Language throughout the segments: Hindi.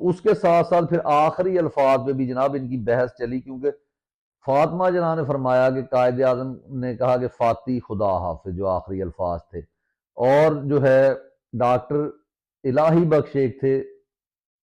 उसके साथ साथ फिर आखिरी अल्फाज पे भी जनाब इनकी बहस चली, क्योंकि फातिमा जना ने फरमाया कि कायद आजम ने कहा कि फाती खुदा हाफिज, जो आखिरी अल्फाज थे। और जो है डॉक्टर इलाही बख्श एक थे,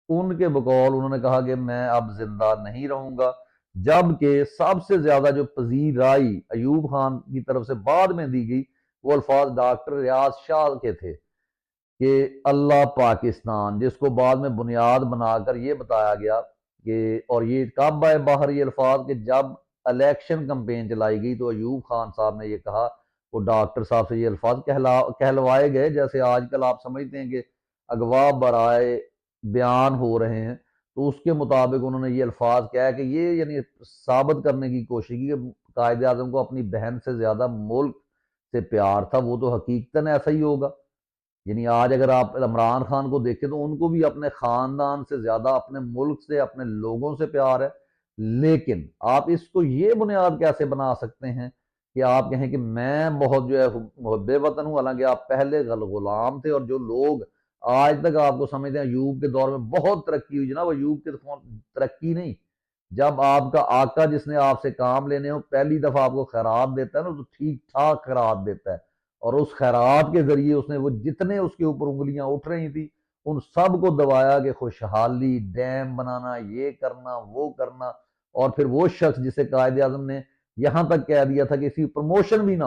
उनके बकौल उन्होंने कहा कि मैं अब जिंदा नहीं रहूंगा। जबकि सबसे ज्यादा जो पजीराई अयूब खान की तरफ से बाद में दी गई, वो अल्फाज डॉक्टर रियाज शाह के थे कि अल्लाह पाकिस्तान, जिसको बाद में बुनियाद बनाकर ये बताया गया कि, और ये कब आए बाहर ये अल्फाज, कि जब इलेक्शन कंपेन चलाई गई तो अयूब खान साहब ने ये कहा, वो डॉक्टर साहब से ये अल्फाज कहलवाए गए, जैसे आजकल आप समझते हैं कि अगवा बराए बयान हो रहे हैं, तो उसके मुताबिक उन्होंने ये अल्फाज कहा कि ये यानी साबित करने की कोशिश की कि कायद आजम को अपनी बहन से ज्यादा मुल्क से प्यार था। वो तो हकीकतन ऐसा ही होगा। यानी आज अगर आप इमरान खान को देखें तो उनको भी अपने खानदान से ज्यादा अपने मुल्क से, अपने लोगों से प्यार है। लेकिन आप इसको ये बुनियाद कैसे बना सकते हैं कि आप कहें कि मैं बहुत जो है मुहब्बे वतन हूं, हालांकि आप पहले गुलाम थे। और जो लोग आज तक आपको समझते हैं अयूब के दौर में बहुत तरक्की हुई, जनाब अयूब के तरक्की नहीं। जब आपका आका जिसने आपसे काम लेने हो पहली दफा आपको खैरात देता है ना, तो ठीक ठाक खैरात देता है। और उस खैरात के जरिए उसने वो जितने उसके ऊपर उंगलियां उठ रही थी उन सब को दबाया कि खुशहाली, डैम बनाना, ये करना, वो करना। और फिर वो शख्स जिसे कायद आजम ने यहां तक कह दिया था कि इसकी प्रमोशन भी ना